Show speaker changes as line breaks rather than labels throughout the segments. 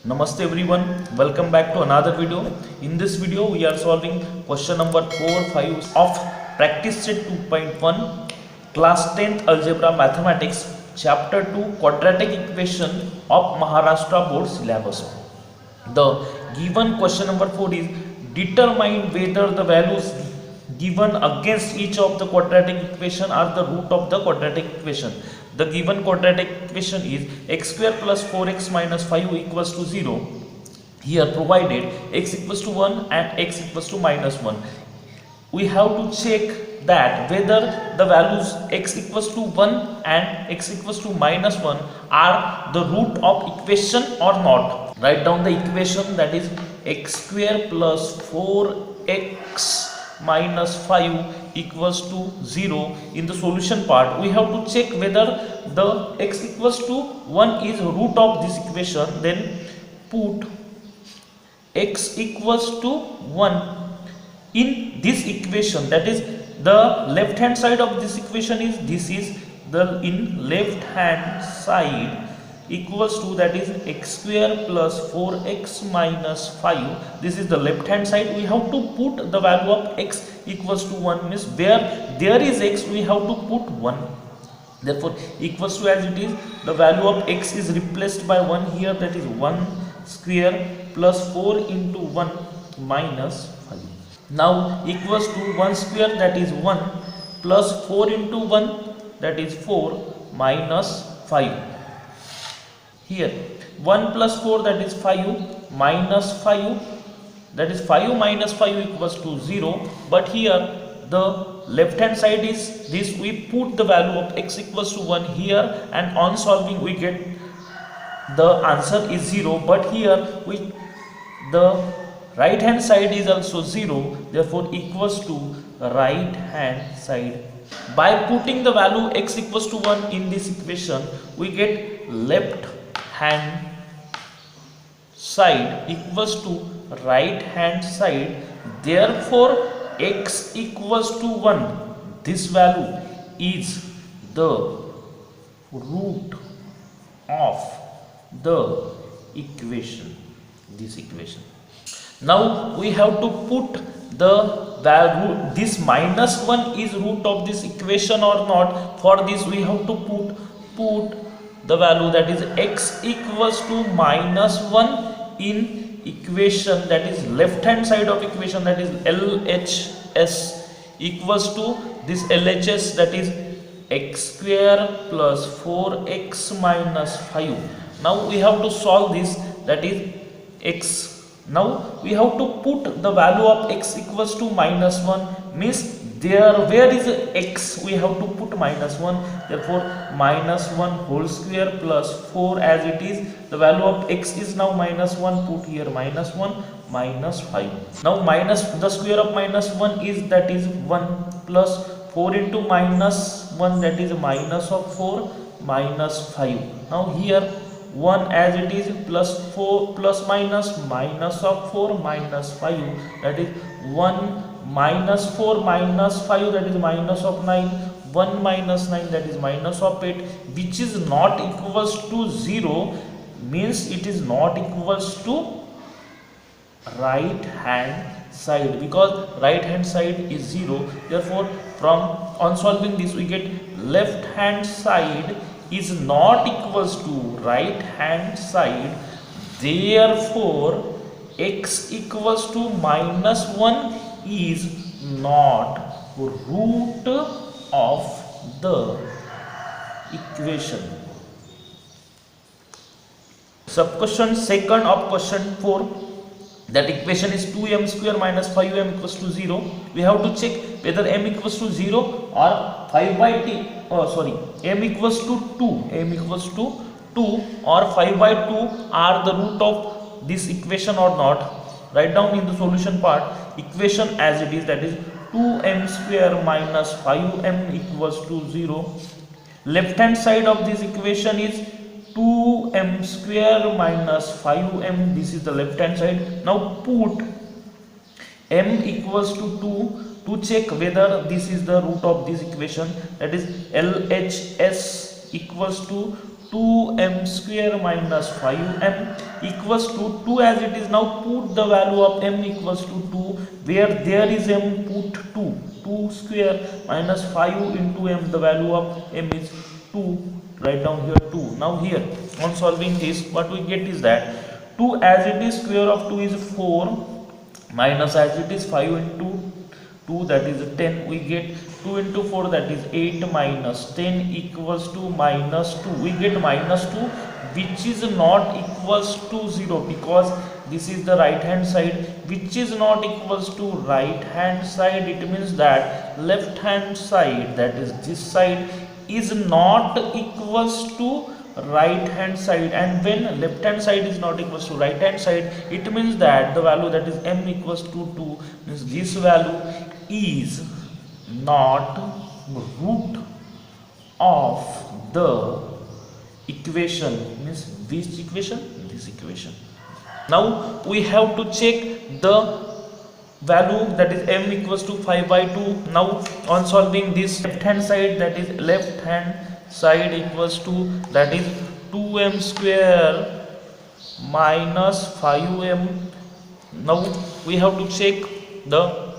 Namaste everyone, welcome back to another video. In this video we are solving question number 4, 5 of practice set 2.1 class 10th algebra mathematics chapter 2 quadratic equation of Maharashtra board syllabus. The given question number 4 is determine whether the values given against each of the quadratic equation are the root of the quadratic equation. The given quadratic equation is x square plus 4x minus 5 equals to 0. Here provided x equals to 1 and x equals to minus 1. We have to check that whether the values x equals to 1 and x equals to minus 1 are the root of equation or not. Write down the equation, that is x square plus 4x minus 5 equals to 0. In the solution part we have to check whether the x equals to 1 is root of this equation, then put x equals to 1 in this equation, that is the left hand side of this equation is this is the in left hand side equals to, that is x square plus 4x minus 5. This is the left hand side. We have to put the value of x equals to 1, means where there is x we have to put 1. Therefore equals to, as it is, the value of x is replaced by 1 here, that is 1 square plus 4 into 1 minus 5. Now equals to 1 square, that is 1, plus 4 into 1, that is 4, minus 5. Here 1 plus 4, that is 5, minus 5, that is 5 minus 5 equals to 0. But here the left hand side is this, we put the value of x equals to 1 here, and on solving we get the answer is 0. But here the right hand side is also 0, therefore equals to right hand side. By putting the value x equals to 1 in this equation, we get left hand side equals to right hand side. Therefore x equals to 1, this value is the root of the equation, this equation. Now we have to put the value, this minus 1 is root of this equation or not. For this we have to put the value, that is x equals to minus 1 in equation, that is left hand side of equation, that is LHS equals to this LHS, that is x square plus 4x minus 5. Now we have to solve this, that is x. Now we have to put the value of x equals to minus 1, means there where is x we have to put minus 1. Therefore minus 1 whole square plus 4, as it is the value of x is now minus 1, put here minus 1 minus 5. Now minus the square of minus 1 is, that is 1, plus 4 into minus 1, that is minus of 4 minus 5. Now here 1 as it is, plus 4 plus minus of 4 minus 5, that is 1 minus 4 minus 5, that is minus of 9, 1 minus 9, that is minus of 8, which is not equals to 0, means it is not equals to right hand side, because right hand side is 0. Therefore from on solving this we get left hand side is not equals to right hand side. Therefore x equals to minus 1 is not root of the equation. Sub question second of question 4, that equation is 2m square minus 5m equals to 0. We have to check whether m equals to 0 or 5 by t, m equals to 2 or 5 by 2 are the root of this equation or not. Write down in the solution part equation as it is, that is 2m square minus 5m equals to 0. Left hand side of this equation is 2m square minus 5m, this is the left hand side. Now put m equals to 2 to check whether this is the root of this equation, that is LHS equals to 2m square minus 5m equals to 2 as it is. Now put the value of m equals to 2, where there is m, put 2 square minus 5 into m, the value of m is 2, write down here 2. Now here on solving this, what we get is that 2 as it is, square of 2 is 4, minus as it is 5 into 2, that is 10, we get 2 into 4, that is 8, minus 10 equals to minus 2. We get minus 2, which is not equals to 0, because this is the right hand side, which is not equals to right hand side. It means that left hand side, that is this side, is not equals to right hand side. And when left hand side is not equals to right hand side, it means that the value, that is m equals to 2, means this value is not root of the equation. Means which equation? This equation. Now we have to check the value, that is m equals to 5 by 2. Now on solving this, left hand side, that is left hand side equals to, that is 2m square minus 5m. Now we have to check the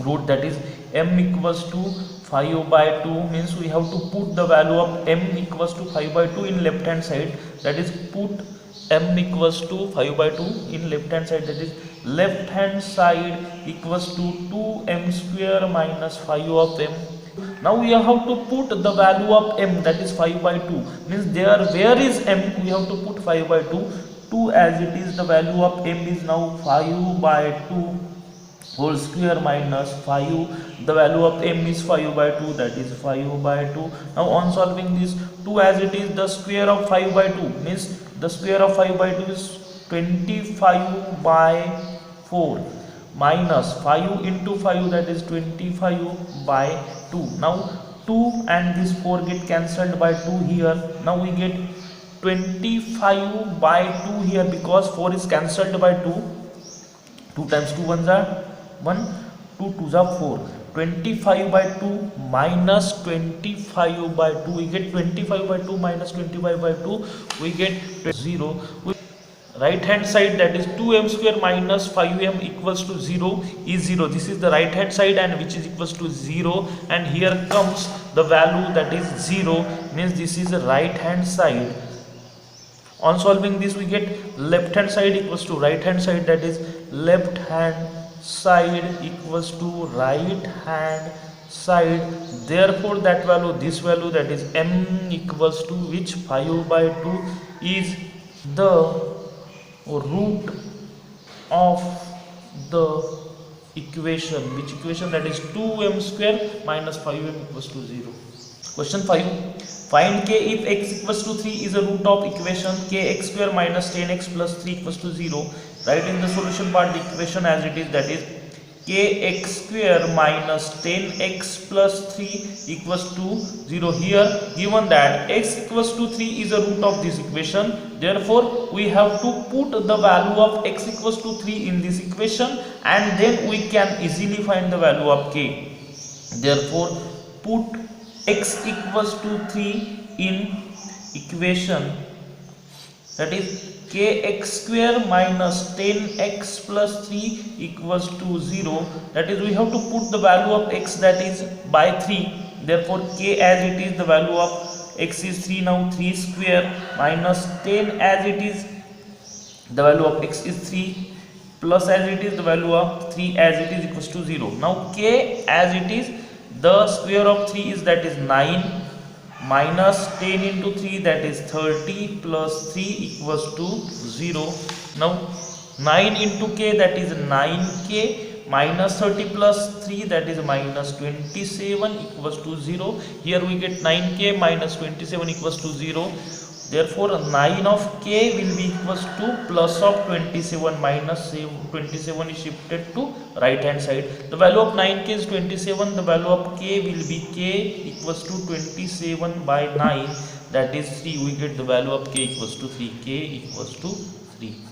root, that is m equals to 5 by 2, means we have to put the value of m equals to 5 by 2 in left hand side, that is put m equals to 5 by 2 in left hand side, that is left hand side equals to 2m square minus 5 of m. Now we have to put the value of m, that is 5 by 2, means there where is m, we have to put 5 by 2. 2 as it is, the value of m is now 5 by 2 whole square minus 5, the value of m is 5 by 2, that is 5 by 2. Now on solving this, 2 as it is, the square of 5 by 2, means the square of 5 by 2 is 25 by 4, minus 5 into 5, that is 25 by 2. Now 2 and this 4 get cancelled by 2 here. Now we get 25 by 2 here, because 4 is cancelled by 2. 2 times 2 ones are 1, 2 twos are 4. 25 by 2 minus 25 by 2, we get 25 by 2 minus 25 by 2, we get 0. Right hand side, that is 2m square minus 5m equals to 0 is 0. This is the right hand side, and which is equals to 0, and here comes the value, that is 0, means this is the right hand side. On solving this, we get left hand side equals to right hand side, that is left hand side equals to right hand side. Therefore that value, this value, that is m equals to which, 5 by 2, is the root of the equation. Which equation? That is 2m square minus 5m equals to 0. Question 5. Find k if x equals to 3 is a root of equation kx square minus 10x plus 3 equals to 0. Write in the solution part the equation as it is, that is kx square minus 10x plus 3 equals to 0. Here given that x equals to 3 is a root of this equation, therefore we have to put the value of x equals to 3 in this equation, and then we can easily find the value of k. Therefore put x equals to 3 in equation, that is kx square minus 10x plus 3 equals to 0. That is, we have to put the value of x, that is by 3. Therefore k as it is, the value of x is 3. Now 3 square minus 10 as it is, the value of x is 3, plus as it is, the value of 3 as it is equals to 0. Now k as it is, the square of 3 is, that is 9, minus 10 into 3, that is 30, plus 3 equals to 0. Now 9 into k, that is 9k, minus 30 plus 3, that is minus 27 equals to 0. Here we get 9k minus 27 equals to 0. Therefore 9 of k will be equals to plus of 27, minus 27 is shifted to right hand side. The value of 9k is 27, the value of k will be k equals to 27 by 9, that is 3. We get the value of k equals to 3, k equals to 3.